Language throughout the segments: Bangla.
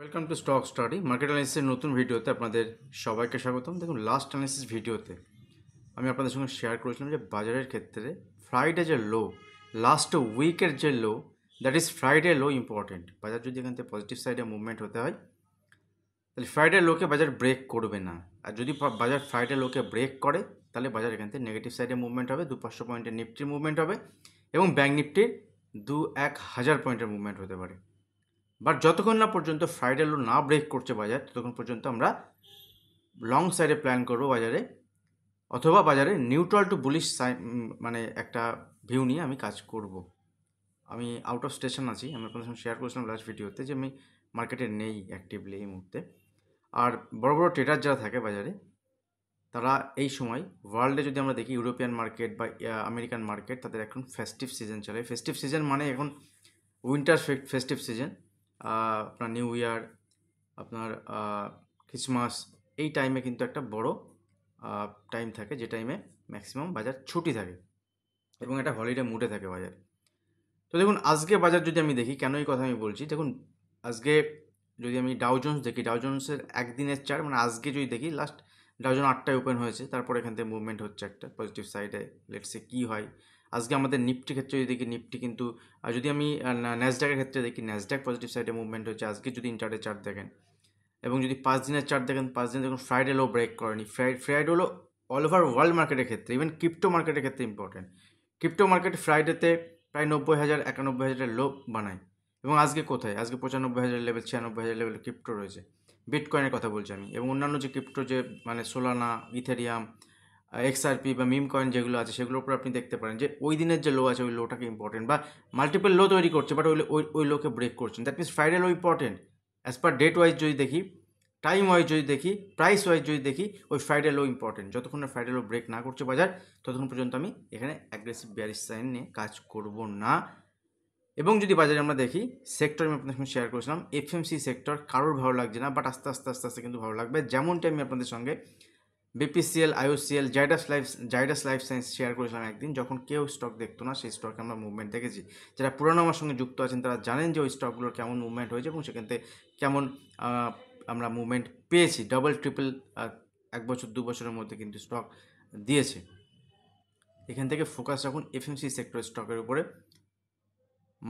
Welcome to stock study market অ্যানালিসিসের নতুন ভিডিওতে আপনাদের সবাইকে স্বাগতম। দেখুন, লাস্ট অ্যানালিসিস ভিডিওতে আমি আপনাদের সঙ্গে শেয়ার করেছিলাম যে বাজারের ক্ষেত্রে ফ্রাইডে যে লো, লাস্ট উইকের যে low, that is Friday low important. বাজার যদি এখান থেকে পজিটিভ সাইডে মুভমেন্ট হতে হয় তাহলে ফ্রাইডে লোকে বাজার ব্রেক করবে না। আর যদি বাজার ফ্রাইডে লোকে ব্রেক করে তাহলে বাজার এখান থেকে নেগেটিভ সাইডে মুভমেন্ট হবে, 200-500 পয়েন্টের নিফটির মুভমেন্ট হবে এবং ব্যাঙ্ক নিফটির 2-1000 পয়েন্টের মুভমেন্ট হতে পারে। বাট যতক্ষণ না পর্যন্ত ফ্রাইডে লো না ব্রেক করছে বাজার, ততক্ষণ পর্যন্ত আমরা লং সাইডে প্ল্যান করব বাজারে, অথবা বাজারে নিউট্রাল টু বুলিশ মানে একটা ভিউ নিয়ে আমি কাজ করব। আমি আউট অফ স্টেশন আছি, আমি আপনাদের সঙ্গে শেয়ার করেছিলাম লাস্ট ভিডিওতে যে আমি মার্কেটে নেই অ্যাক্টিভলি এই মুহূর্তে। আর বড় বড় ট্রেডার যারা থাকে বাজারে, তারা এই সময় ওয়ার্ল্ডে যদি আমরা দেখি ইউরোপিয়ান মার্কেট বা আমেরিকান মার্কেট, তাদের এখন ফেস্টিভ সিজন চলে। ফেস্টিভ সিজন মানে এখন উইন্টার ফেস্টিভ সিজন, আপনার নিউ ইয়ার, আপনার ক্রিসমাস, এই টাইমে কিন্তু একটা বড় টাইম থাকে, যে টাইমে ম্যাক্সিমাম বাজার ছুটি থাকে এবং একটা হলিডে মুডে থাকে বাজার। তো দেখুন, আজকে বাজার যদি আমি দেখি, কেন এই কথা আমি বলছি, দেখুন আজকে যদি আমি ডাউ জোন্স দেখি, ডাউ জোন্সের একদিনের চার্ট, মানে আজকে যদি দেখি, লাস্ট ডাউ জোন্স 8টায় ওপেন হয়েছে, তারপর এখান থেকে মুভমেন্ট হচ্ছে একটা পজিটিভ সাইডে। লেটসে কী হয় আজকে আমাদের নিফটির ক্ষেত্রে যদি দেখি, নিফটি কিন্তু যদি আমি ন্যাসড্যাকের ক্ষেত্রে দেখি, ন্যাসড্যাক পজিটিভ সাইডে মুভমেন্ট হচ্ছে আজকে যদি ইন্টারডে চার্ট দেখেন। এবং যদি 5 দিনের চার্ট দেখেন, 5 দিনে দেখুন ফ্রাইডে লো ব্রেক করেনি। ফ্রাইডে হলো অল ওভার ওয়ার্ল্ড মার্কেটের ক্ষেত্রে, ইভেন ক্রিপ্টো মার্কেটের ক্ষেত্রে ইম্পর্টেন্ট। ক্রিপ্টো মার্কেট ফ্রাইডেতে প্রায় 90,000 91,000 লো বানায়। এবং আজকে কোথায়? আজকে 95,000 লেভেল, 96,000 লেভেল ক্রিপ্টো রয়েছে। বিটকয়েনের কথা বলছি আমি, এবং অন্যান্য যে ক্রিপ্টো, যে মানে সোলানা, ইথেরিয়াম, এক্সআরপি বা মিম কয়েন যেগুলো আছে, সেগুলোর উপর আপনি দেখতে পারেন যে ওই দিনের যে লো আছে ওই লোটাকে ইম্পর্টেন্ট, বা মাল্টিপল লো তৈরি করছে, বাট ওই লোকে ব্রেক করছেন। That means Friday low important. As per date wise যদি দেখি, টাইম ওয়াইজ যদি দেখি, প্রাইস ওয়াইজ যদি দেখি, ওই ফ্রাইডে লো ইম্পর্টেন্ট। যতক্ষণ না ফ্রাইডে লো ব্রেক না করছে বাজার, ততক্ষণ পর্যন্ত আমি এখানে অ্যাগ্রেসিভ বিয়ারিশ সাইন নিয়ে কাজ করব না। এবং যদি বাজারে আমরা দেখি, সেক্টর আমি আপনাদের সঙ্গে শেয়ার করেছিলাম, এফএমসি সেক্টর কারোর ভালো লাগছে না, বাট আস্তে আস্তে আস্তে আস্তে কিন্তু ভালো লাগবে। যেমনটি আমি আপনাদের সঙ্গে BPCL, IOCL, Zydus life science share করেছিলাম একদিন, যখন কেউ স্টক দেখতো না, সেই স্টকে আমরা মুভমেন্ট দেখেছি। যারা পুরানো আমার সঙ্গে যুক্ত আছেন তারা জানেন যে ওই স্টকগুলোর কেমন মুভমেন্ট হয়েছে এবং সেখান থেকে কেমন আমরা মুভমেন্ট পেয়েছি। ডাবল ট্রিপল 1 বছর 2 বছরের মধ্যে কিন্তু স্টক দিয়েছে। এখান থেকে ফোকাস রাখুন এফএমসি সেক্টর স্টকের উপরে।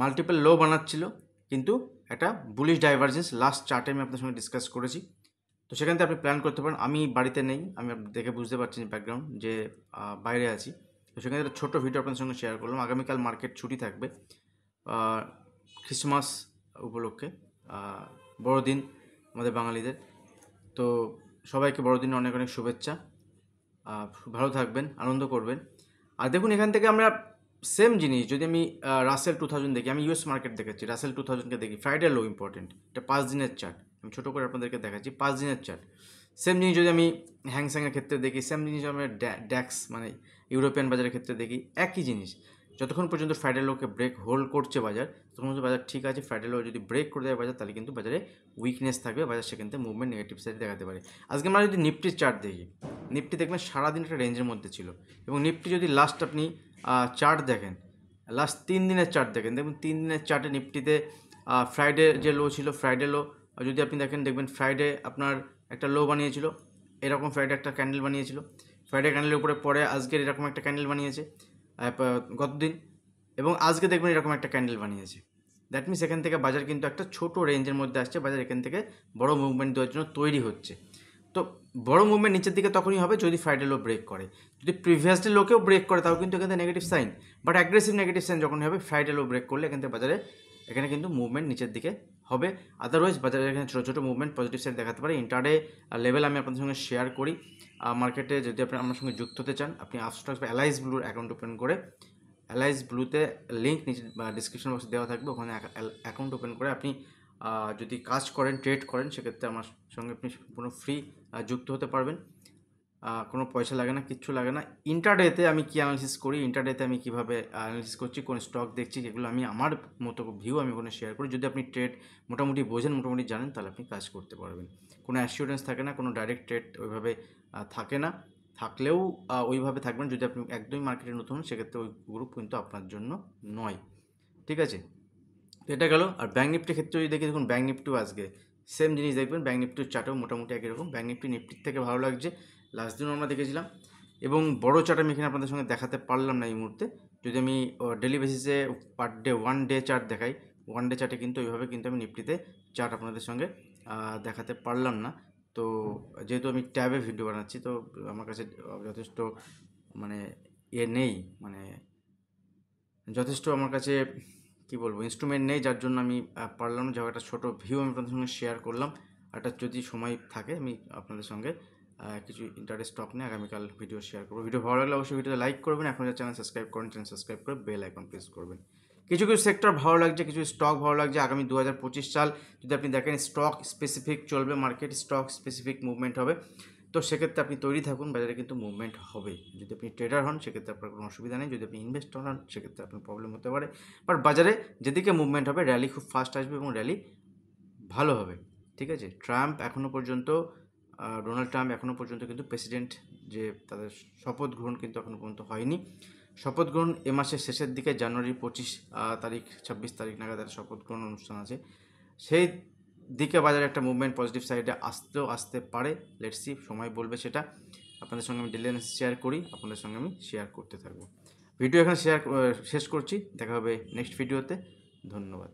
মাল্টিপল লো বানাচ্ছিল, কিন্তু একটা বুলিশ ডাইভারজেন্স লাস্ট চার্টে আমি আপনার সঙ্গে ডিসকাস করেছি। তো সেখান থেকে আপনি প্ল্যান করতে পারেন। আমি বাড়িতে নেই, আমি দেখে বুঝতে পারছি ব্যাকগ্রাউন্ড যে বাইরে আছি। তো সেখানে একটা ছোটো ভিডিও আপনাদের সঙ্গে শেয়ার করলাম। আগামীকাল মার্কেট ছুটি থাকবে ক্রিসমাস উপলক্ষে, বড়দিন আমাদের বাঙালিদের। তো সবাইকে বড়দিনে অনেক অনেক শুভেচ্ছা। ভালো থাকবেন, আনন্দ করবেন। আর দেখুন, এখান থেকে আমরা সেম জিনিস, যদি আমি রাসেল 2000 দেখি, আমি ইউএস মার্কেট দেখেছি, রাসেল 2000কে দেখি, ফ্রাইডে লো ইম্পর্টেন্ট। এটা 5 দিনের চার্ট, আমি ছোটো করে আপনাদেরকে দেখাচ্ছি 5 দিনের চার্ট। সেম জিনিস যদি আমি হ্যাংস্যাংয়ের ক্ষেত্রে দেখি, সেম জিনিস আমরা ড্যাক্স মানে ইউরোপিয়ান বাজারের ক্ষেত্রে দেখি, একই জিনিস। যতক্ষণ পর্যন্ত ফ্রাইডে লোকে ব্রেক হোল্ড করছে বাজার, তখন পর্যন্ত বাজার ঠিক আছে। ফ্রাইডে লো যদি ব্রেক করে দেয় বাজার, তাহলে কিন্তু বাজারে উইকনেস থাকবে, বাজার সেখান থেকে মুভমেন্ট নেগেটিভ সাইডে দেখাতে পারে। আজকে আমরা যদি নিফটির চার্ট দেখি, নিফটি দেখবেন সারাদিন একটা রেঞ্জের মধ্যে ছিল। এবং নিফটি যদি লাস্ট আপনি চার্ট দেখেন, লাস্ট 3 দিনের চার্ট দেখেন, দেখুন 3 দিনের চার্টে নিফটিতে ফ্রাইডে যে লো ছিল, ফ্রাইডে লো যদি আপনি দেখেন, দেখবেন ফ্রাইডে আপনার একটা লো বানিয়েছিল, এরকম ফ্রাইডে একটা ক্যান্ডেল বানিয়েছিল। ফ্রাইডে ক্যান্ডেলের উপরে পরে আজকের এরকম একটা ক্যান্ডেল বানিয়েছে গতদিন, এবং আজকে দেখবেন এরকম একটা ক্যান্ডেল বানিয়েছে। দ্যাট মিনস এখান থেকে বাজার কিন্তু একটা ছোটো রেঞ্জের মধ্যে আসছে, বাজার এখান থেকে বড় মুভমেন্ট দেওয়ার জন্য তৈরি হচ্ছে। তো বড় মুভমেন্ট নিচের দিকে তখনই হবে যদি ফ্রাইডে লো ব্রেক করে। যদি প্রিভিয়াস ডে লোকেও ব্রেক করে, তাও কিন্তু এখান থেকে negative sign, but aggressive negative sign যখনই হবে, ফ্রাইডে লো ব্রেক করলে এখান থেকে বাজারে এখানে কিন্তু মুভমেন্ট নিচের দিকে হবে। আদারওয়াইজ বাজারে এখানে ছোটো ছোটো মুভমেন্ট পজিটিভ সাইড দেখাতে পারে। ইন্টারডে লেভেল আমি আপনাদের সঙ্গে শেয়ার করি। মার্কেটে যদি আপনি আমার সঙ্গে যুক্ত হতে চান, আপনি আপস্টক্স বা এলআইস ব্লুর অ্যাকাউন্ট ওপেন করে, এলআইস ব্লুতে লিঙ্ক নিচে ডিসক্রিপশন বক্সে দেওয়া থাকবে, ওখানে অ্যাকাউন্ট ওপেন করে আপনি যদি কাজ করেন, ট্রেড করেন, সেক্ষেত্রে আমার সঙ্গে আপনি সম্পূর্ণ ফ্রি যুক্ত হতে পারবেন। কোনো পয়সা লাগে না, কিচ্ছু লাগে না। ইন্টারডেতে আমি কী অ্যানালিসিস করি, ইন্টারডেতে আমি কীভাবে অ্যানালিসিস করছি, কোন স্টক দেখছি, যেগুলো আমি আমার মতো ভিউ আমি ওখানে শেয়ার করি। যদি আপনি ট্রেড মোটামুটি বোঝেন, মোটামুটি জানেন, তাহলে আপনি কাজ করতে পারবেন। কোনো অ্যাসিওরেন্স থাকে না, কোনো ডাইরেক্ট ট্রেড ওইভাবে থাকে না। থাকলেও ওইভাবে থাকবেন। যদি আপনি একদমই মার্কেটে নতুন হন, সেক্ষেত্রে ওই গ্রুপ কিন্তু আপনার জন্য নয়। ঠিক আছে, তো এটা গেল। আর ব্যাঙ্ক নিফটির ক্ষেত্রে যদি দেখি, দেখুন ব্যাঙ্ক নিফটিও আজকে সেম জিনিস দেখবেন ব্যাঙ্ক নিফটির চার্টেও মোটামুটি একই রকম। ব্যাঙ্ক নিফটির থেকে ভালো লাগছে, লাস্ট দিনও আমরা দেখেছিলাম। এবং বড় চার্ট আমি এখানে আপনাদের সঙ্গে দেখাতে পারলাম না এই মুহূর্তে। যদি আমি ডেলি বেসিসে পার ডে 1 ডে চার্ট দেখাই, 1 ডে চার্টে কিন্তু এইভাবে কিন্তু আমি নিফটিতে চার্ট আপনাদের সঙ্গে দেখাতে পারলাম না। তো যেহেতু আমি ট্যাবে ভিডিও বানাচ্ছি, তো আমার কাছে যথেষ্ট মানে নেই, মানে যথেষ্ট আমার কাছে কী বলবো ইনস্ট্রুমেন্ট নেই, যার জন্য আমি পারলাম না। যা একটা ছোটো ভিউ আমি আপনাদের সঙ্গে শেয়ার করলাম। একটা যদি সময় থাকে আমি আপনাদের সঙ্গে কিছু ইন্টারেস্ট স্টক নিয়ে আগামীকাল ভিডিও শেয়ার করবো। ভিডিও ভালো লাগলে অবশ্যই ভিডিওতে লাইক করবেন, এখন যারা চ্যানেল সাবস্ক্রাইব করেন চ্যানেল সাবস্ক্রাইব করে বেল আইকন প্রেস করবেন। কিছু কিছু সেক্টর ভালো লাগছে, কিছু স্টক ভালো লাগছে। আগামী 2025 সাল যদি আপনি দেখেন স্টক স্পেসিফিক চলবে, মার্কেট স্টক স্পেসিফিক মুভমেন্ট হবে, তো সেক্ষেত্রে আপনি তৈরি থাকুন, বাজারে কিন্তু মুভমেন্ট হবে। যদি আপনি ট্রেডার হন সেক্ষেত্রে আপনার কোনো অসুবিধা নেই, যদি আপনি ইনভেস্টর হন সেক্ষেত্রে আপনার প্রবলেম হতে পারে। বাট বাজারে যেদিকে মুভমেন্ট হবে র্যালি খুব ফাস্ট আসবে এবং র্যালি ভালো হবে, ঠিক আছে। ডোনাল্ড ট্রাম্প এখনও পর্যন্ত কিন্তু প্রেসিডেন্ট, যে তাদের শপথ গ্রহণ কিন্তু এখনও পর্যন্ত হয়নি। শপথ গ্রহণ এ মাসের শেষের দিকে, জানুয়ারি 25 তারিখ 26 তারিখ নাগাদ একটা শপথ গ্রহণ অনুষ্ঠান আছে। সেই দিকে বাজারে একটা মুভমেন্ট পজিটিভ সাইডে আসতে পারে। লেটস সি, সময় বলবে সেটা। আপনাদের সঙ্গে আমি ডেলি অ্যানালিসিস শেয়ার করি, আপনাদের সঙ্গে আমি শেয়ার করতে থাকবো। ভিডিও এখানে শেষ করছি, দেখা হবে নেক্সট ভিডিওতে। ধন্যবাদ।